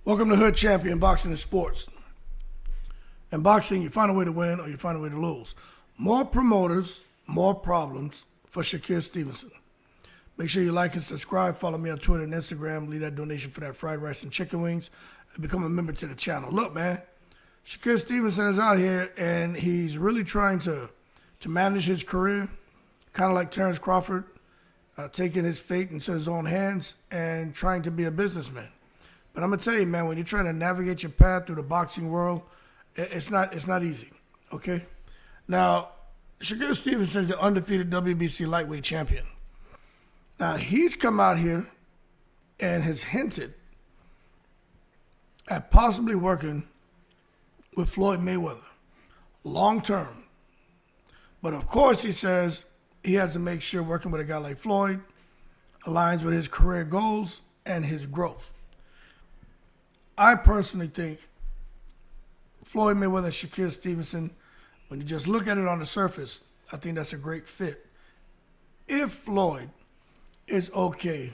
Welcome to Hood Champion Boxing and Sports. In boxing, you find a way to win or you find a way to lose. More promoters, more problems for Shakur Stevenson. Make sure you like and subscribe. Follow me on Twitter and Instagram. Leave that donation for that fried rice and chicken wings. And become a member to the channel. Look, man, Shakur Stevenson is out here and he's really trying to manage his career, kind of like Terrence Crawford, taking his fate into his own hands and trying to be a businessman. But I'm gonna tell you, man, when you're trying to navigate your path through the boxing world, it's not easy. Okay. Now, Shakur Stevenson is the undefeated WBC lightweight champion. Now he's come out here and has hinted at possibly working with Floyd Mayweather long term. But of course, he says he has to make sure working with a guy like Floyd aligns with his career goals and his growth. I personally think Floyd Mayweather and Shakur Stevenson, when you just look at it on the surface, I think that's a great fit. If Floyd is okay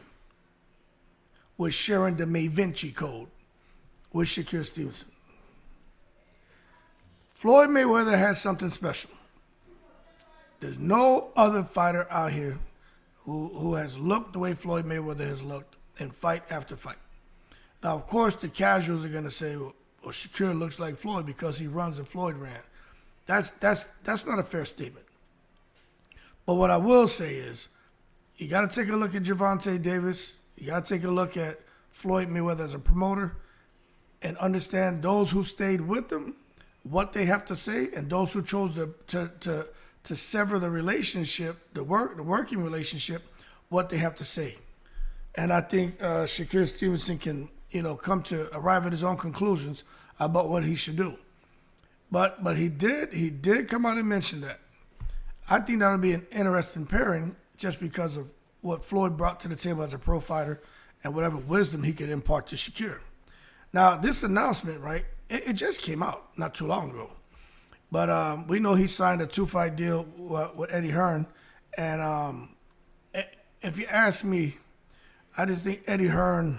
with sharing the Da Vinci Code with Shakur Stevenson, Floyd Mayweather has something special. There's no other fighter out here who has looked the way Floyd Mayweather has looked in fight after fight. Now, of course, the casuals are going to say, well, Shakur looks like Floyd because he runs and Floyd ran. That's not a fair statement. But what I will say is, you got to take a look at Gervonta Davis. You got to take a look at Floyd Mayweather as a promoter and understand those who stayed with them, what they have to say, and those who chose to sever the relationship, the working relationship, what they have to say. And I think Shakur Stevenson can, come to arrive at his own conclusions about what he should do. But he did come out and mention that. I think that would be an interesting pairing just because of what Floyd brought to the table as a pro fighter and whatever wisdom he could impart to Shakur. Now, this announcement, right, it just came out not too long ago. But we know he signed a 2-fight deal with Eddie Hearn. And if you ask me, I just think Eddie Hearn,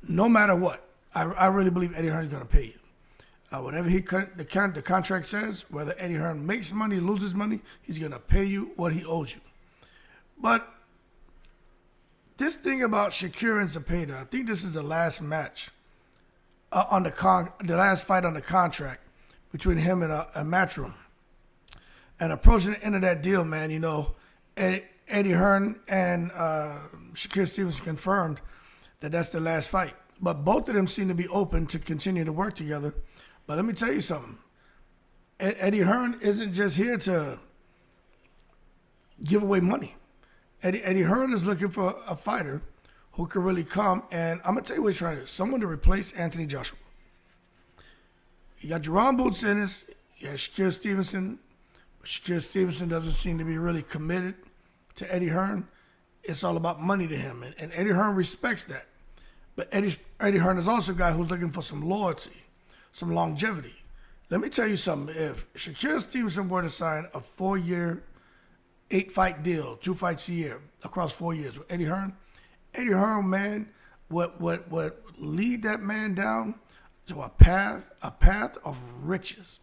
no matter what, I really believe Eddie Hearn is going to pay you. Whatever the contract says, whether Eddie Hearn makes money, loses money, he's going to pay you what he owes you. But this thing about Shakur and Zepeda, I think this is the last match the last fight on the contract between him and Matchroom. And approaching the end of that deal, man, Eddie Hearn and Shakur Stevenson confirmed that that's their last fight. But both of them seem to be open to continue to work together. But let me tell you something. Eddie Hearn isn't just here to give away money. Eddie Hearn is looking for a fighter who can really come, and I'm going to tell you what he's trying to do. Someone to replace Anthony Joshua. You got Jerome Boots in this. You got Shakur Stevenson. But Shakur Stevenson doesn't seem to be really committed to Eddie Hearn. It's all about money to him, and Eddie Hearn respects that. But Eddie Hearn is also a guy who's looking for some loyalty, some longevity. Let me tell you something. If Shakur Stevenson were to sign a 4-year, 8-fight deal, 2 fights a year across 4 years with Eddie Hearn, man, would lead that man down to a path of riches.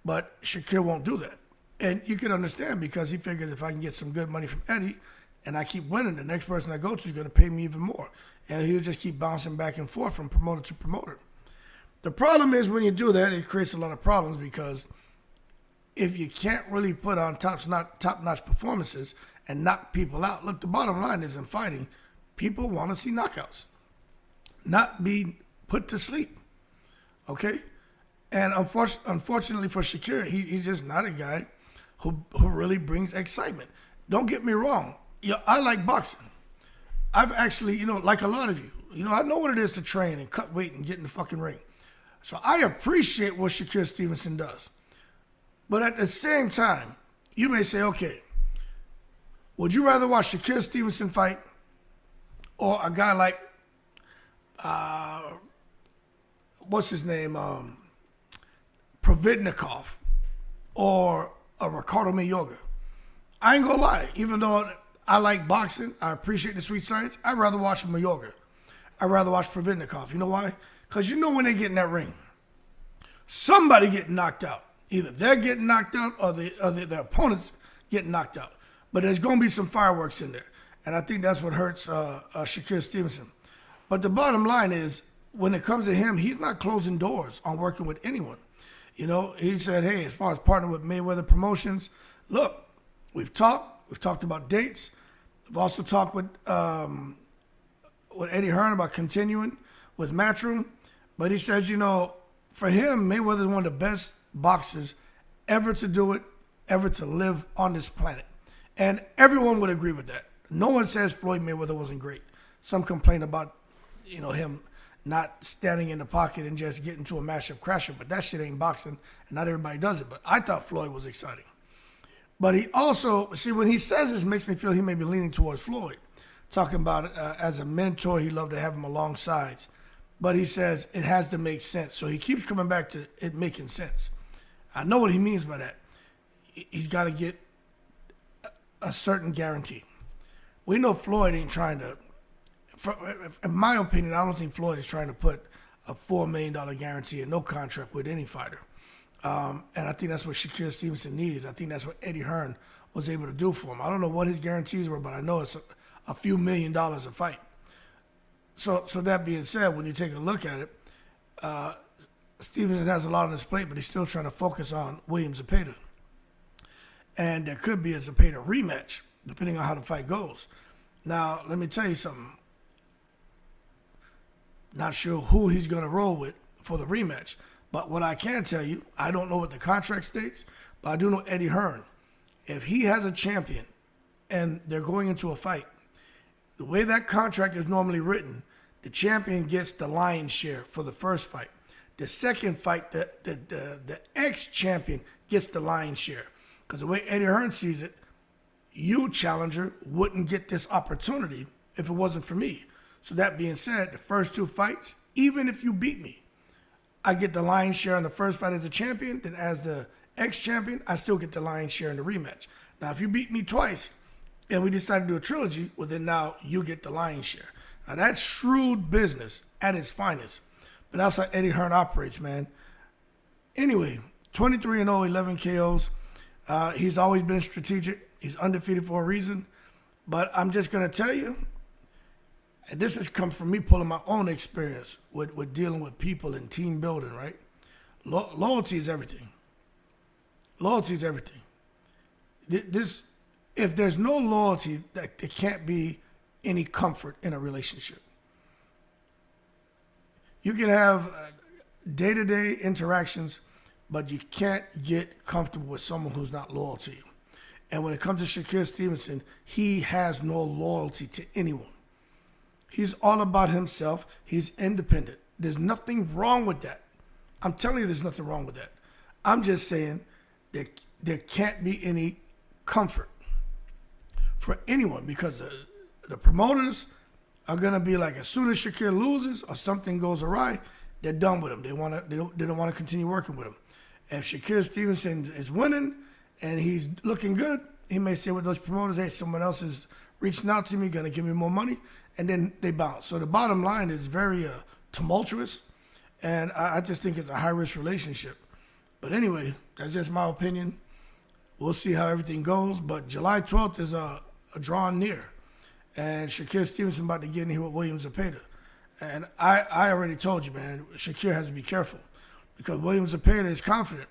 But Shakur won't do that. And you can understand because he figures if I can get some good money from Eddie and I keep winning, the next person I go to is going to pay me even more. And he'll just keep bouncing back and forth from promoter to promoter. The problem is when you do that, it creates a lot of problems because if you can't really put on top-notch performances and knock people out, look, the bottom line is in fighting, people want to see knockouts, not be put to sleep, okay? And unfortunately for Shakur, he's just not a guy who really brings excitement. Don't get me wrong. I like boxing. I've actually, like a lot of you, I know what it is to train and cut weight and get in the fucking ring. So I appreciate what Shakur Stevenson does. But at the same time, you may say, okay, would you rather watch Shakur Stevenson fight or a guy like, what's his name, Providnikov or a Ricardo Mayorga? I ain't gonna lie, even though I like boxing, I appreciate the sweet science, I'd rather watch Mayorga. I'd rather watch Providnikov. You know why? Because you know when they get in that ring, somebody getting knocked out. Either they're getting knocked out or their opponents getting knocked out. But there's going to be some fireworks in there. And I think that's what hurts Shakur Stevenson. But the bottom line is, when it comes to him, he's not closing doors on working with anyone. You know, he said, hey, as far as partnering with Mayweather Promotions, look, we've talked about dates. We've also talked with Eddie Hearn about continuing with Matchroom. But he says, you know, for him, Mayweather is one of the best boxers ever to do it, ever to live on this planet. And everyone would agree with that. No one says Floyd Mayweather wasn't great. Some complain about, you know, him not standing in the pocket and just getting to a mashup crasher, but that shit ain't boxing, and not everybody does it. But I thought Floyd was exciting. But he also, see, when he says this, makes me feel he may be leaning towards Floyd, talking about as a mentor, he'd love to have him alongside. But he says it has to make sense. So he keeps coming back to it making sense. I know what he means by that. He's got to get a certain guarantee. We know Floyd ain't trying to, in my opinion, I don't think Floyd is trying to put a $4 million guarantee in no contract with any fighter. And I think that's what Shakur Stevenson needs. I think that's what Eddie Hearn was able to do for him. I don't know what his guarantees were, but I know it's a few $1 million a fight. So that being said, when you take a look at it, Stevenson has a lot on his plate, but he's still trying to focus on William Zepeda. And there could be a Zepeda rematch, depending on how the fight goes. Now, let me tell you something. Not sure who he's going to roll with for the rematch. But what I can tell you, I don't know what the contract states, but I do know Eddie Hearn. If he has a champion and they're going into a fight, the way that contract is normally written, the champion gets the lion's share for the first fight. The second fight, the ex-champion gets the lion's share. Because the way Eddie Hearn sees it, you, challenger, wouldn't get this opportunity if it wasn't for me. So that being said, the first two fights, even if you beat me, I get the lion's share in the first fight as a champion. Then as the ex-champion, I still get the lion's share in the rematch. Now, if you beat me twice and we decide to do a trilogy, well, then now you get the lion's share. Now, that's shrewd business at its finest. But that's how Eddie Hearn operates, man. Anyway, 23-0, 11 KOs. He's always been strategic. He's undefeated for a reason. But I'm just going to tell you, and this has come from me pulling my own experience with dealing with people and team building, right? Loyalty is everything. Loyalty is everything. If there's no loyalty, there can't be any comfort in a relationship. You can have day-to-day interactions, but you can't get comfortable with someone who's not loyal to you. And when it comes to Shakur Stevenson, he has no loyalty to anyone. He's all about himself. He's independent. There's nothing wrong with that. I'm telling you there's nothing wrong with that. I'm just saying there can't be any comfort for anyone because the promoters are going to be like, as soon as Shakur loses or something goes awry, they're done with him. They don't want to continue working with him. If Shakur Stevenson is winning and he's looking good, he may say with those promoters, hey, someone else is reaching out to me, going to give me more money, and then they bounce. So the bottom line is very tumultuous, and I just think it's a high-risk relationship. But anyway, that's just my opinion. We'll see how everything goes, but July 12th is a drawn near, and Shakur Stevenson about to get in here with William Zepeda. And I already told you, man, Shakur has to be careful because William Zepeda is confident,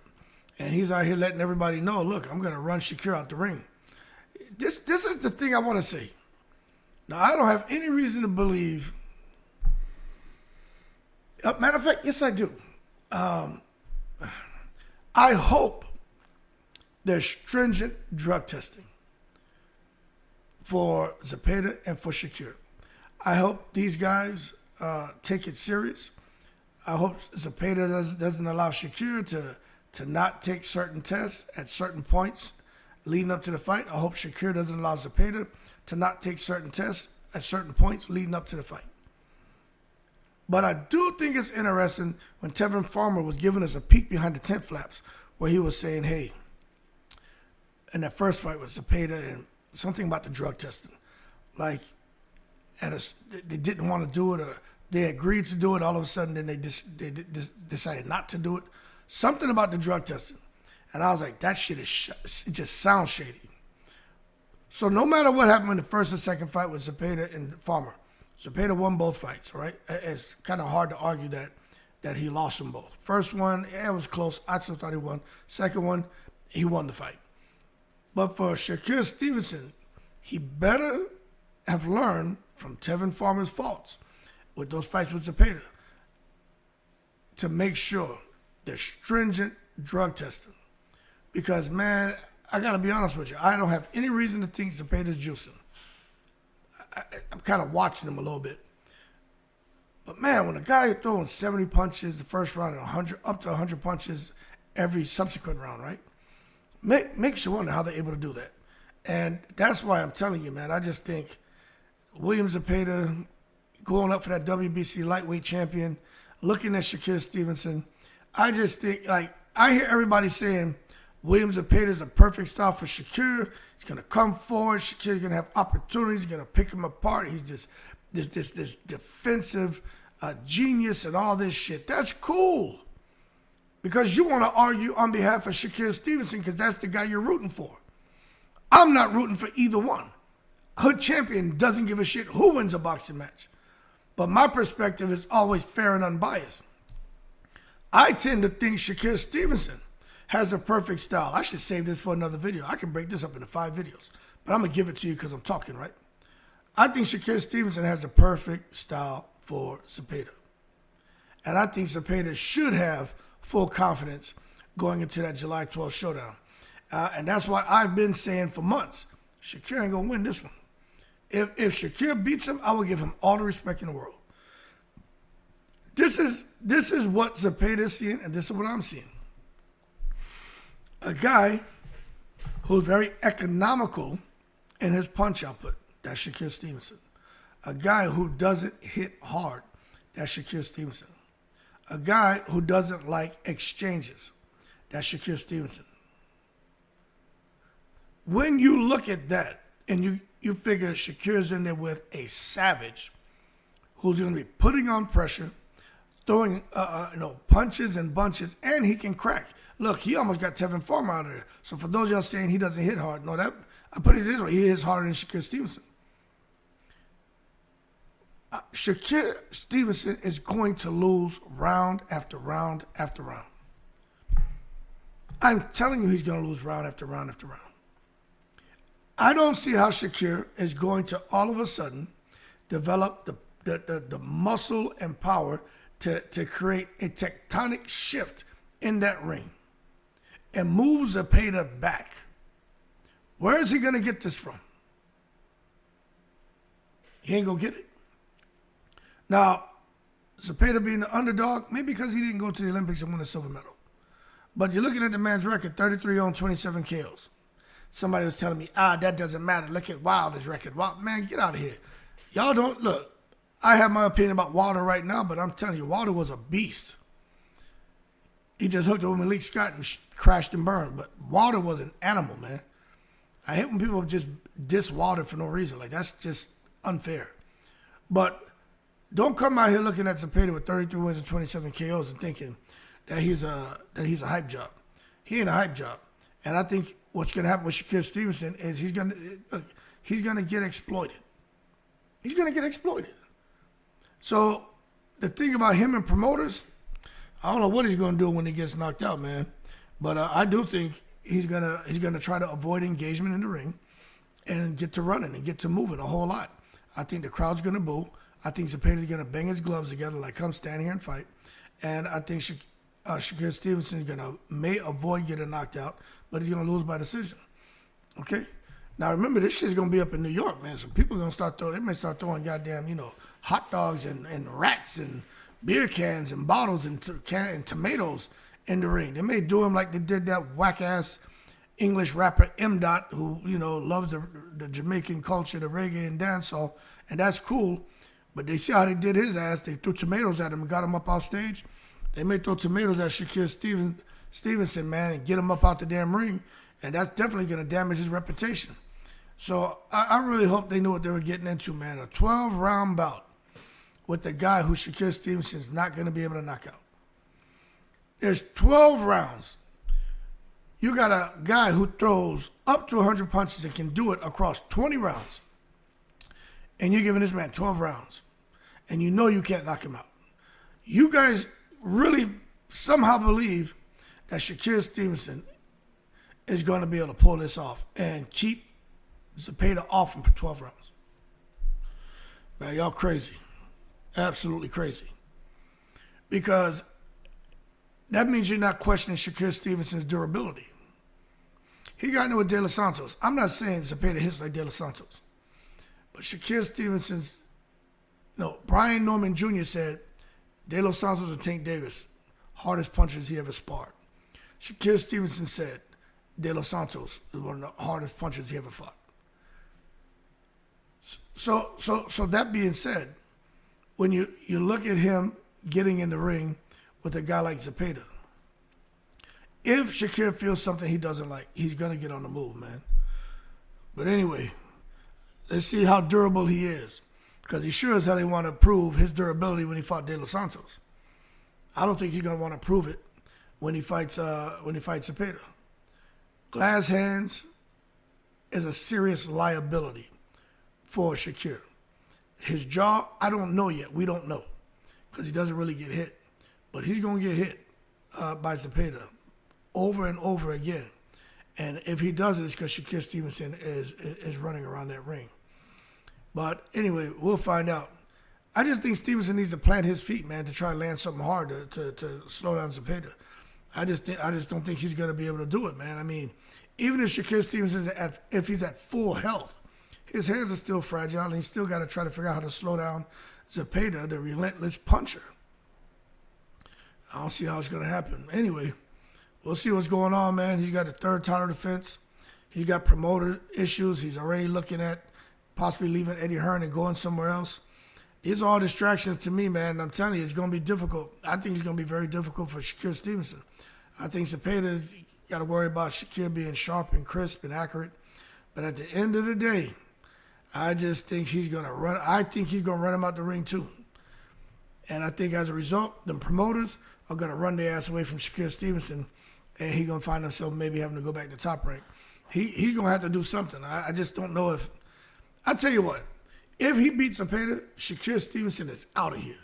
and he's out here letting everybody know, look, I'm going to run Shakur out the ring. This is the thing I want to say. Now, I don't have any reason to believe. Matter of fact, yes, I do. I hope there's stringent drug testing for Zepeda and for Shakur. I hope these guys take it serious. I hope Zepeda doesn't allow Shakur to not take certain tests at certain points leading up to the fight. I hope Shakur doesn't allow Zepeda to not take certain tests at certain points leading up to the fight. But I do think it's interesting when Tevin Farmer was giving us a peek behind the tent flaps where he was saying, hey, in that first fight with Zepeda and something about the drug testing. Like, they didn't want to do it, or They agreed to do it. All of a sudden, then they decided not to do it. Something about the drug testing. And I was like, that shit it just sounds shady. So no matter what happened in the first and second fight with Zepeda and Farmer, Zepeda won both fights, right? It's kind of hard to argue that he lost them both. First one, it was close. I still thought he won. Second one, he won the fight. But for Shakur Stevenson, he better have learned from Tevin Farmer's faults with those fights with Zepeda to make sure there's stringent drug testing. Because, man, I got to be honest with you. I don't have any reason to think Zepeda's juicing. I'm kind of watching him a little bit. But, man, when a guy is throwing 70 punches the first round and 100, up to 100 punches every subsequent round, right? Makes you wonder how they're able to do that. And that's why I'm telling you, man, I just think William Zepeda going up for that WBC lightweight champion, looking at Shakur Stevenson, I just think, like, I hear everybody saying William Zepeda is a perfect style for Shakur. He's going to come forward. Shakur's going to have opportunities. He's going to pick him apart. He's this defensive genius and all this shit. That's cool. Because you want to argue on behalf of Shakur Stevenson because that's the guy you're rooting for. I'm not rooting for either one. Hood champion doesn't give a shit who wins a boxing match. But my perspective is always fair and unbiased. I tend to think Shakur Stevenson has a perfect style. I should save this for another video. I can break this up into 5 videos. But I'm going to give it to you because I'm talking, right? I think Shakur Stevenson has a perfect style for Zepeda. And I think Zepeda should have full confidence going into that July 12th showdown. And that's why I've been saying for months, Shakur ain't going to win this one. If Shakur beats him, I will give him all the respect in the world. This is what Zepeda is seeing, and this is what I'm seeing. A guy who's very economical in his punch output. That's Shakur Stevenson. A guy who doesn't hit hard. That's Shakur Stevenson. A guy who doesn't like exchanges. That's Shakur Stevenson. When you look at that and you figure Shakur's in there with a savage who's going to be putting on pressure, throwing punches and bunches, and he can crack. Look, he almost got Tevin Farmer out of there. So for those of y'all saying he doesn't hit hard, no, that I put it this way: he hits harder than Shakur Stevenson. Shakur Stevenson is going to lose round after round after round. I'm telling you, he's going to lose round after round after round. I don't see how Shakur is going to all of a sudden develop the muscle and power to create a tectonic shift in that ring and move Zepeda back. Where is he going to get this from? He ain't going to get it. Now, Zepeda being the underdog, maybe because he didn't go to the Olympics and win a silver medal. But you're looking at the man's record, 33 on 27 KOs. Somebody was telling me, that doesn't matter. Look at Wilder's record. Wild, man, get out of here. Y'all don't, look, I have my opinion about Wilder right now, but I'm telling you, Wilder was a beast. He just hooked over Malik Scott and crashed and burned. But Wilder was an animal, man. I hate when people just diss Wilder for no reason. Like, that's just unfair. But don't come out here looking at Zepeda with 33 wins and 27 KOs and thinking that he's a hype job. He ain't a hype job. And I think what's going to happen with Shakur Stevenson is he's going to get exploited. He's going to get exploited. So the thing about him and promoters, I don't know what he's going to do when he gets knocked out, man. But I do think he's gonna try to avoid engagement in the ring and get to running and get to moving a whole lot. I think the crowd's going to boo. I think Zepeda's going to bang his gloves together like, come stand here and fight. And I think Shakur Stevenson may avoid getting knocked out, but he's going to lose by decision. Okay? Now, remember, this shit's going to be up in New York, man. So people are going to start throwing, they may start throwing goddamn, hot dogs and rats and beer cans and bottles and tomatoes in the ring. They may do them like they did that whack-ass English rapper M. Dot, who, loves the Jamaican culture, the reggae and dancehall, and that's cool. But they see how they did his ass. They threw tomatoes at him and got him up off stage. They may throw tomatoes at Shakur Stevenson, man, and get him up out the damn ring, and that's definitely going to damage his reputation. So I really hope they knew what they were getting into, man. A 12-round bout with the guy who Shakur Stevenson's not going to be able to knock out. There's 12 rounds. You got a guy who throws up to 100 punches and can do it across 20 rounds. And you're giving this man 12 rounds. And you know you can't knock him out. You guys really somehow believe that Shakur Stevenson is going to be able to pull this off and keep Zepeda off him for 12 rounds. Man, y'all crazy. Absolutely crazy. Because that means you're not questioning Shakur Stevenson's durability. He got into with De Los Santos. I'm not saying Zepeda hits like De Los Santos. But Shakur Stevenson's, Brian Norman Jr. said De Los Santos and Tank Davis, hardest punchers he ever sparred. Shakur Stevenson said De Los Santos is one of the hardest punchers he ever fought. So that being said, when you look at him getting in the ring with a guy like Zepeda, if Shakur feels something he doesn't like, he's going to get on the move, man. But anyway, let's see how durable he is. Because he sure as hell didn't want to prove his durability when he fought De Los Santos. I don't think he's going to want to prove it when he fights Zepeda. Glass hands is a serious liability for Shakur. His jaw, I don't know yet. We don't know. Because he doesn't really get hit. But he's going to get hit by Zepeda over and over again. And if he does it, it's because Shakur Stevenson is running around that ring. But anyway, we'll find out. I just think Stevenson needs to plant his feet, man, to try to land something hard to slow down Zepeda. I just don't think he's going to be able to do it, man. I mean, even if Shakur Stevenson if he's at full health, his hands are still fragile, and he's still got to try to figure out how to slow down Zepeda, the relentless puncher. I don't see how it's going to happen. Anyway, we'll see what's going on, man. He's got a third title defense. He's got promoter issues. He's already looking at possibly leaving Eddie Hearn and going somewhere else. These are all distractions to me, man. I'm telling you, it's going to be difficult. I think it's going to be very difficult for Shakur Stevenson. I think Zepeda's got to worry about Shakur being sharp and crisp and accurate. But at the end of the day, I just think he's going to run. I think he's going to run him out the ring too. And I think as a result, the promoters are going to run their ass away from Shakur Stevenson, and he's going to find himself maybe having to go back to Top Rank. He's going to have to do something. I just don't know if. I tell you what, if he beats Zepeda, Shakur Stevenson is out of here.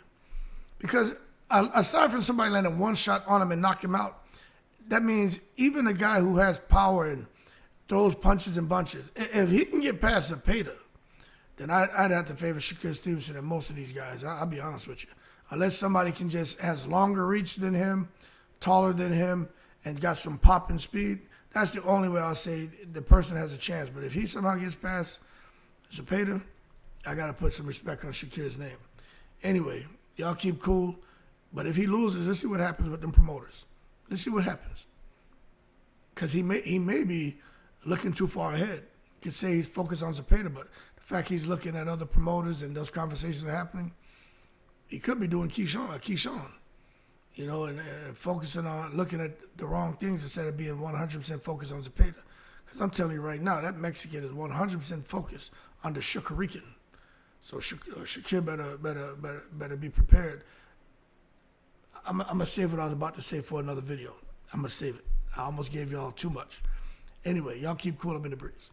Because aside from somebody landing one shot on him and knock him out, that means even a guy who has power and throws punches and bunches, if he can get past Zepeda, then I'd have to favor Shakur Stevenson and most of these guys. I'll be honest with you. Unless somebody has longer reach than him, taller than him, and got some pop and speed, that's the only way I'll say the person has a chance. But if he somehow gets past Zepeda, I got to put some respect on Shakur's name. Anyway, y'all keep cool. But if he loses, let's see what happens with them promoters. Let's see what happens. Because he may be looking too far ahead. Could say he's focused on Zepeda, but the fact he's looking at other promoters and those conversations are happening, he could be doing Keyshawn. And focusing on looking at the wrong things instead of being 100% focused on Zepeda. Because I'm telling you right now, that Mexican is 100% focused on the Shakurican. So Shakur better be prepared. I'm going to save what I was about to say for another video. I'm going to save it. I almost gave y'all too much. Anyway, y'all keep cool. I'm in the breeze.